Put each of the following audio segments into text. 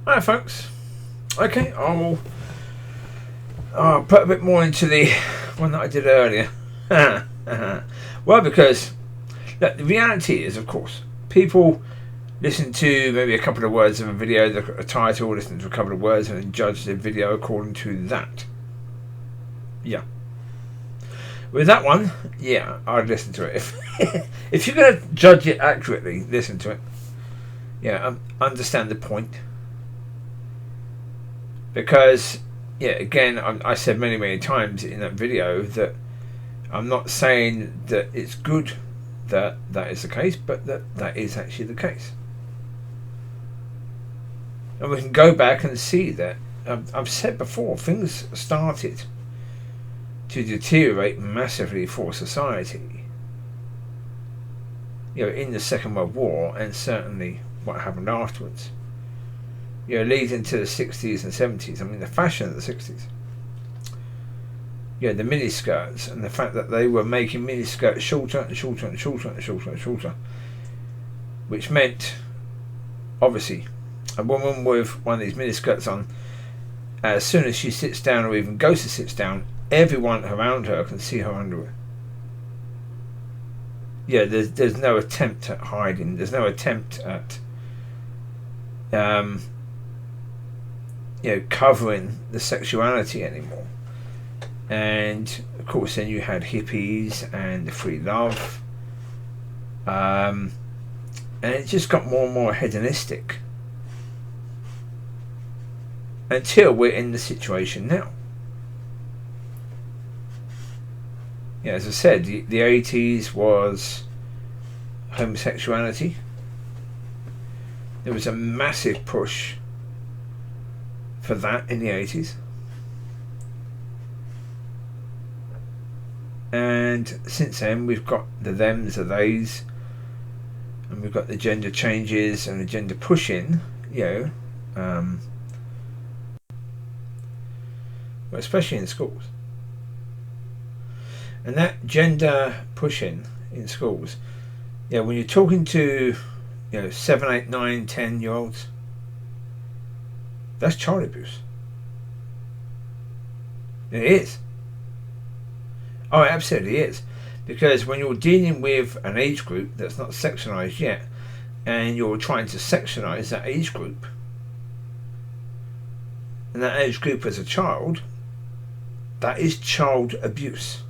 Hi folks. Okay, I'll put a bit more into the one that I did earlier. Well, because look, the reality is, of course, people listen to maybe a couple of words of a video, look at a title, listen to a couple of words, and then judge the video according to that. Yeah. With that one, yeah, I'd listen to it. If you're going to judge it accurately, listen to it. Yeah, understand the point. Because, yeah, again, I said many times in that video that I'm not saying that it's good that that is the case, but that is actually the case. And we can go back and see that I've said before, things started to deteriorate massively for society. You know, in the Second World War, and certainly what happened afterwards. You know, leading to the 60s and 70s. I mean, the fashion of the 60s. You know, the miniskirts, and the fact that they were making miniskirts shorter and shorter and shorter and shorter and shorter. Which meant, obviously, a woman with one of these miniskirts on, as soon as she sits down or even goes to sit down, everyone around her can see her underwear. Yeah, there's no attempt at hiding. There's no attempt at covering the sexuality anymore. And of course, then you had hippies and the free love, and it just got more and more hedonistic until we're in the situation now. Yeah, as I said, the 80s was homosexuality. There was a massive push for that in the 80s. And since then we've got the thems, the theys, and we've got the gender changes and the gender pushing, especially in schools. And that gender pushing in schools, when you're talking to 7, 8, 9, 10-year-olds, that's child abuse. It is. Oh, it absolutely is. Because when you're dealing with an age group that's not sexualised yet, and you're trying to sexualise that age group, and that age group as a child, that is child abuse.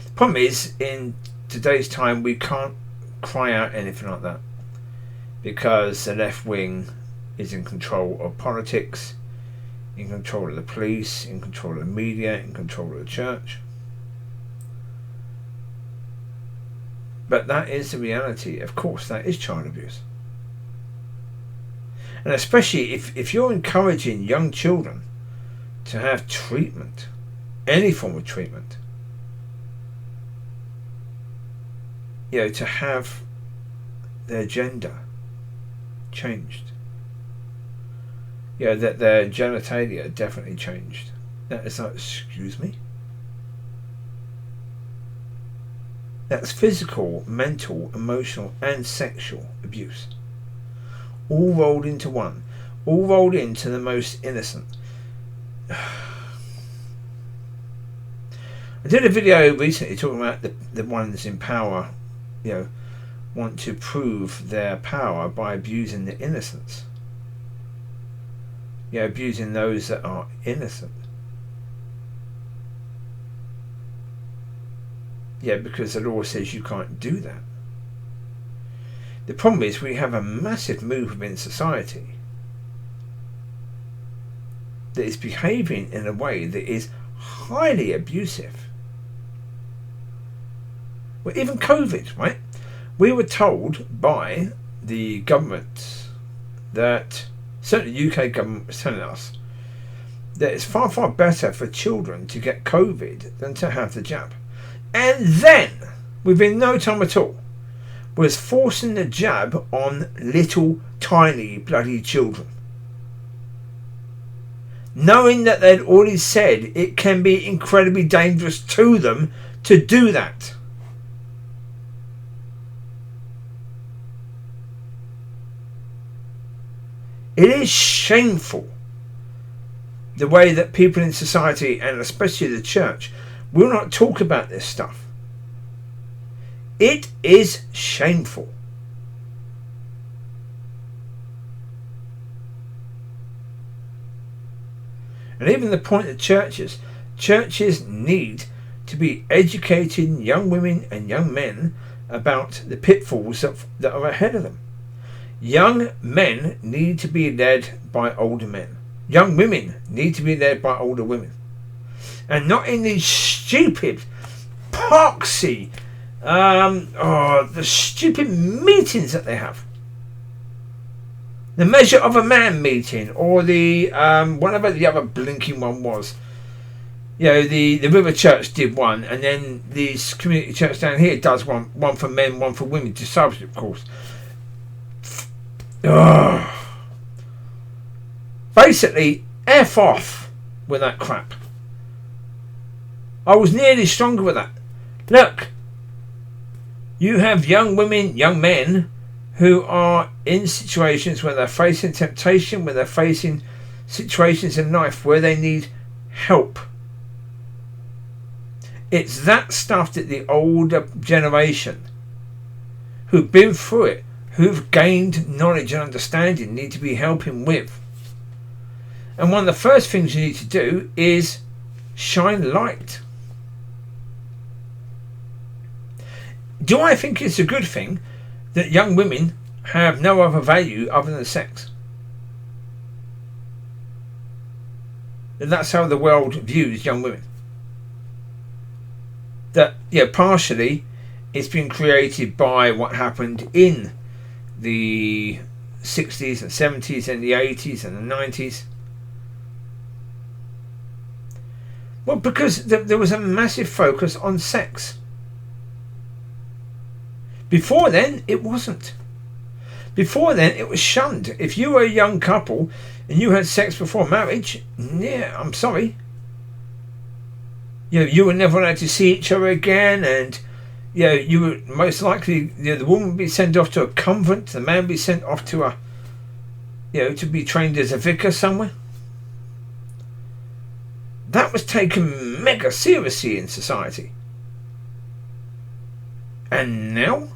The problem is, in today's time, we can't cry out anything like that, because the left wing is in control of politics, in control of the police, in control of the media, in control of the church. But that is the reality. Of course, that is child abuse. And especially if you're encouraging young children to have treatment, any form of treatment, to have their gender changed. That their genitalia definitely changed. That is like, excuse me? That's physical, mental, emotional and sexual abuse. All rolled into one. All rolled into the most innocent. I did a video recently talking about the ones in power, want to prove their power by abusing the innocents. Abusing those that are innocent. Because the law says you can't do that. The problem is we have a massive movement in society that is behaving in a way that is highly abusive. Well, even COVID, right? We were told by the government that, certainly the UK government was telling us, that it's far, far better for children to get COVID than to have the jab. And then, within no time at all, was forcing the jab on little, tiny, bloody children. Knowing that they'd already said it can be incredibly dangerous to them to do that. It is shameful the way that people in society, and especially the church, will not talk about this stuff. It is shameful. And even the point that churches need to be educating young women and young men about the pitfalls that are ahead of them. Young men need to be led by older men. Young women need to be led by older women. And not in these stupid, poxy, the stupid meetings that they have. The Measure of a Man meeting, or the whatever the other blinking one was. You know, the River Church did one, and then this community church down here does one for men, one for women, discipleship course. Ugh. Basically, F off with that crap. I was nearly stronger with that. Look, you have young women, young men who are in situations where they're facing temptation, where they're facing situations in life where they need help. It's that stuff that the older generation who've been through it, who've gained knowledge and understanding, need to be helping with. And one of the first things you need to do is shine light. Do I think it's a good thing that young women have no other value other than sex? And that's how the world views young women. That, yeah, partially it's been created by what happened in the 60s and 70s and the 80s and the 90s. Well, because there was a massive focus on sex. Before then, it wasn't. Before then, it was shunned. If you were a young couple and you had sex before marriage, yeah, I'm sorry. You were never allowed to see each other again, and you would most likely, the woman would be sent off to a convent, the man would be sent off to a, to be trained as a vicar somewhere. That was taken mega seriously in society. And now?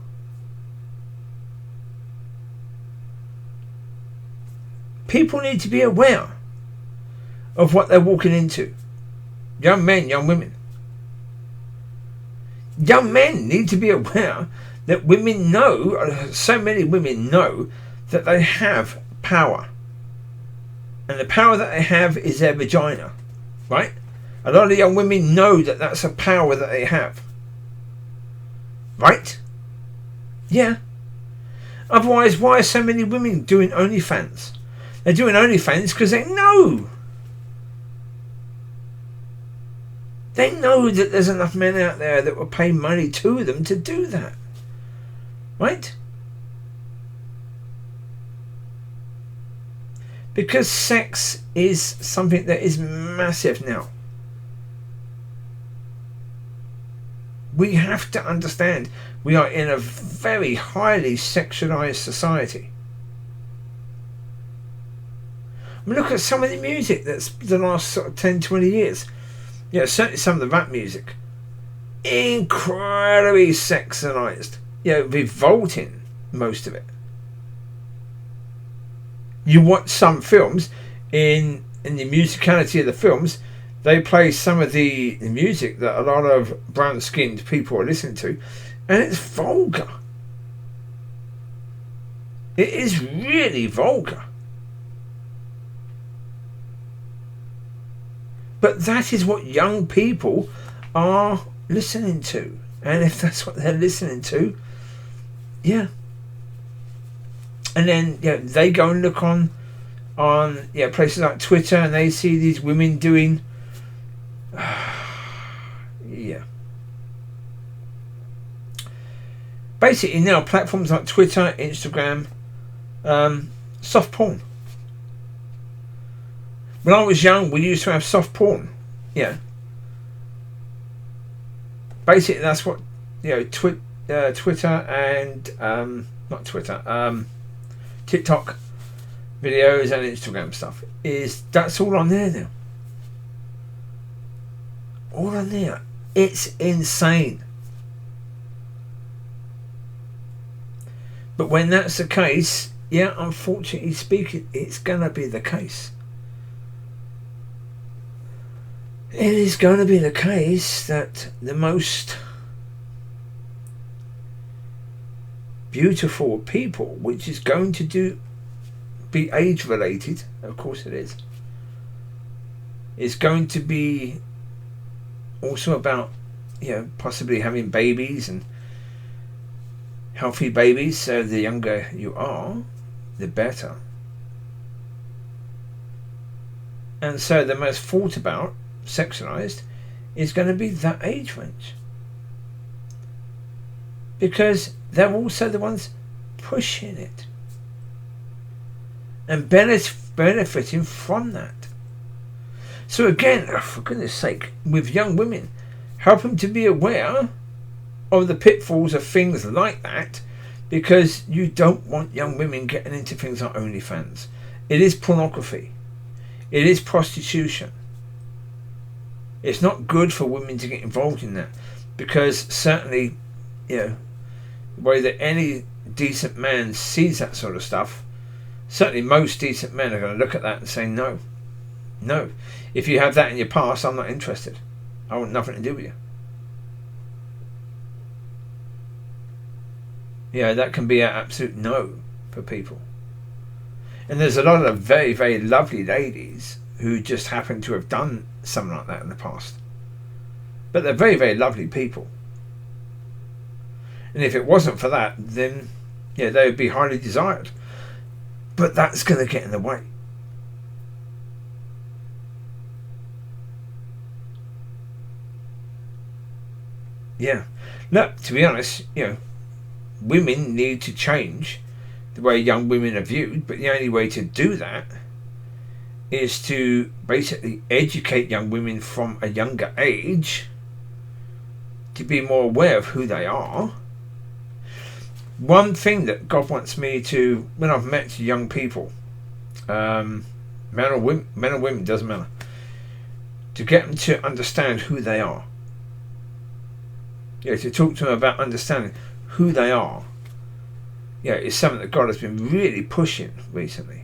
People need to be aware of what they're walking into. Young men, young women. Young men need to be aware that women know, so many women know, that they have power. And the power that they have is their vagina. Right? A lot of young women know that that's a power that they have. Right? Yeah. Otherwise, why are so many women doing OnlyFans? They're doing OnlyFans because they know. They know that there's enough men out there that will pay money to them to do that. Right? Because sex is something that is massive now. We have to understand we are in a very highly sexualized society. I mean, look at some of the music that's the last sort of 10, 20 years. Certainly some of the rap music. Incredibly sexualized. Revolting, most of it. You watch some films, in the musicality of the films, they play some of the music that a lot of brown-skinned people are listening to, and it's vulgar. It is really vulgar. But that is what young people are listening to. And if that's what they're listening to, yeah. And then they go and look on places like Twitter, and they see these women doing basically now platforms like Twitter, Instagram, soft porn. When I was young, we used to have soft porn. Basically that's what Twitter and not Twitter, TikTok videos and Instagram stuff, is that's all on there now. All on there. It's insane. But when that's the case, yeah, unfortunately speaking, it's going to be the case. It is going to be the case that the most beautiful people, which is going to be age related, of course it is going to be also about, possibly having babies and healthy babies. So the younger you are, the better. And so the most thought about, sexualized, is going to be that age range, because they're also the ones pushing it and benefiting from that. So again, for goodness sake, with young women, help them to be aware of the pitfalls of things like that, because you don't want young women getting into things like OnlyFans. It is pornography. It is prostitution. It's not good for women to get involved in that, because certainly, the way that any decent man sees that sort of stuff, certainly most decent men are going to look at that and say, no. If you have that in your past, I'm not interested. I want nothing to do with you. That can be an absolute no for people. And there's a lot of very, very lovely ladies who just happen to have done something like that in the past. But they're very, very lovely people. And if it wasn't for that, then they would be highly desired. But that's going to get in the way. Look, to be honest, women need to change the way young women are viewed, but the only way to do that is to basically educate young women from a younger age to be more aware of who they are. One thing that God wants me to, when I've met young people, men or women, doesn't matter, to get them to understand who they are. To talk to them about understanding who they are. It's something that God has been really pushing recently.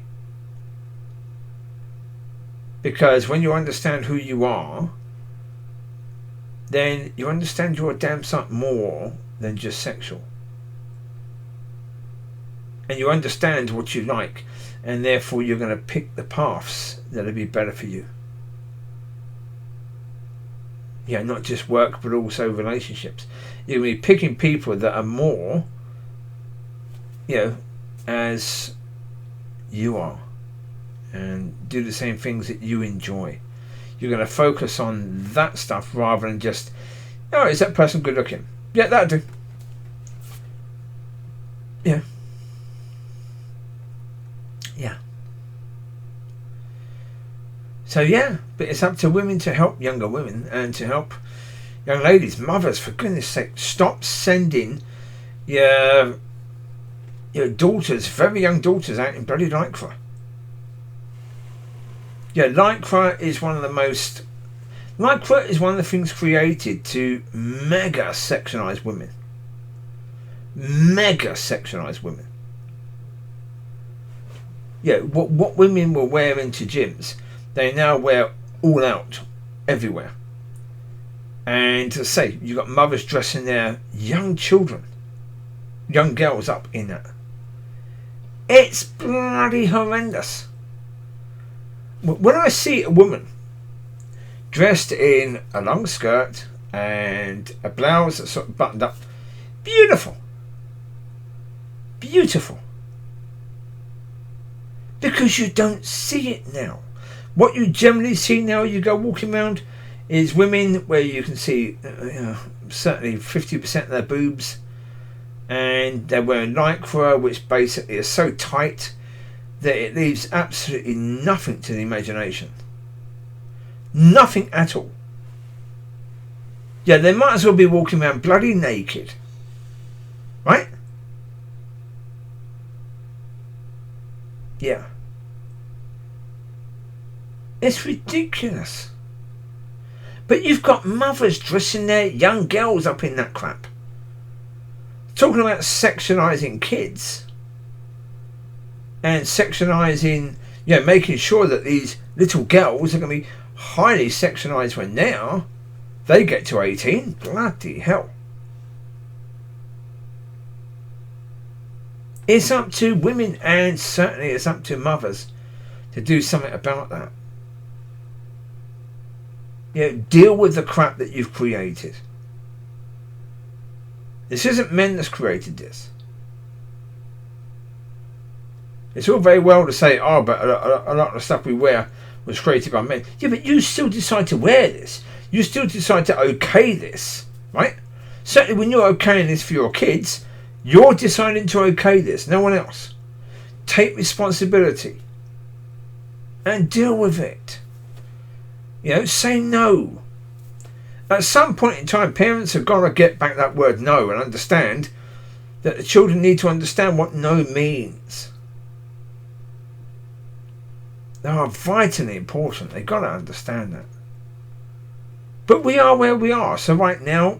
Because when you understand who you are, then you understand you're a damn sight more than just sexual. And you understand what you like, and therefore you're going to pick the paths that'll be better for you. Not just work, but also relationships. You're going to be picking people that are more, as you are, and do the same things that you enjoy. You're going to focus on that stuff rather than just, is that person good looking? Yeah, that'll do. Yeah. So but it's up to women to help younger women and to help young ladies, mothers, for goodness sake, stop sending your daughters, very young daughters, out in bloody lycra. Lycra is one of the things created to mega sexualize women. What women will wear into gyms, they now wear all out everywhere. And to say, you've got mothers dressing their young children, young girls up in that. It's bloody horrendous. When I see a woman dressed in a long skirt and a blouse that's sort of buttoned up, beautiful. Because you don't see it now. What you generally see now, you go walking around, is women where you can see certainly 50% of their boobs, and they're wearing lycra, which basically is so tight that it leaves absolutely nothing to the imagination. Nothing at all. They might as well be walking around bloody naked. Right? It's ridiculous. But you've got mothers dressing their young girls up in that crap. Talking about sexualising kids. And sexualising, making sure that these little girls are going to be highly sexualised when now they get to 18. Bloody hell. It's up to women, and certainly it's up to mothers to do something about that. Deal with the crap that you've created. This isn't men that's created this. It's all very well to say, but a lot of the stuff we wear was created by men. Yeah, but you still decide to wear this. You still decide to okay this, right? Certainly when you're okaying this for your kids, you're deciding to okay this, no one else. Take responsibility and deal with it. Say no. At some point in time, parents have got to get back that word no and understand that the children need to understand what no means. They are vitally important. They've got to understand that. But we are where we are. So right now,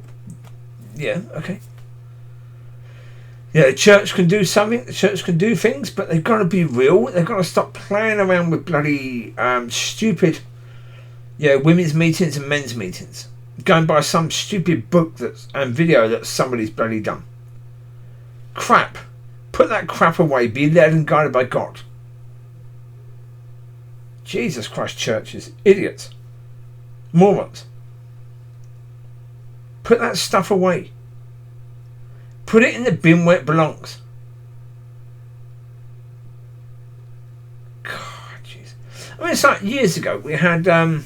okay. The church can do something. The church can do things, but they've got to be real. They've got to stop playing around with bloody stupid, women's meetings and men's meetings, going by some stupid book and video that somebody's bloody done. Crap. Put that crap away. Be led and guided by God. Jesus Christ, churches, idiots, morons. Put that stuff away. Put it in the bin where it belongs. God, jeez. I mean, it's like years ago we had the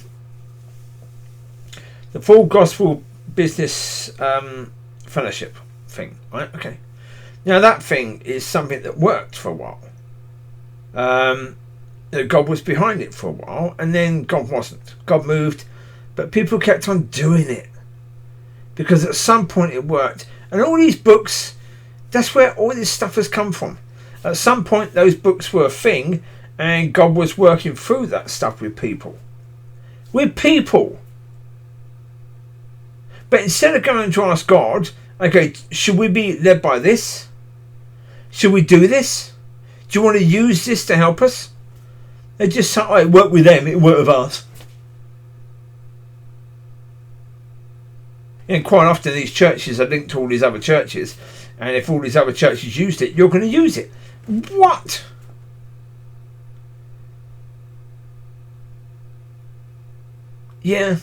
Full Gospel Business Fellowship thing, right? Okay. Now that thing is something that worked for a while. God was behind it for a while, and then God wasn't. God moved, but people kept on doing it because at some point it worked. And all these books, that's where all this stuff has come from. At some point those books were a thing, and God was working through that stuff with people. With people. But instead of going to ask God, okay, should we be led by this? Should we do this? Do you want to use this to help us? They just say, it worked with them, it worked with us. And quite often these churches are linked to all these other churches, and if all these other churches used it, you're going to use it. What? Yeah.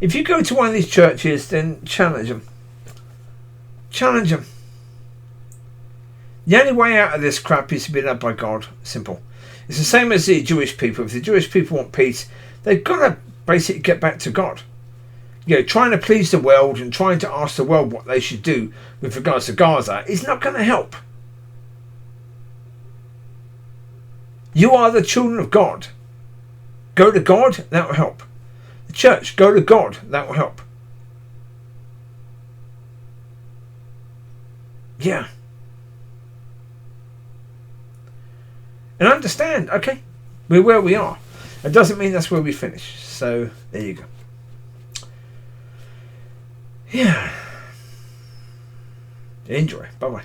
If you go to one of these churches, then challenge them. Challenge them. The only way out of this crap is to be led by God. Simple. It's the same as the Jewish people. If the Jewish people want peace, they've got to basically get back to God. Trying to please the world and trying to ask the world what they should do with regards to Gaza is not going to help. You are the children of God. Go to God, that will help. The church, go to God, that will help. Yeah. And understand, okay, we're where we are. It doesn't mean that's where we finish. So, there you go. Yeah. Enjoy. Bye-bye.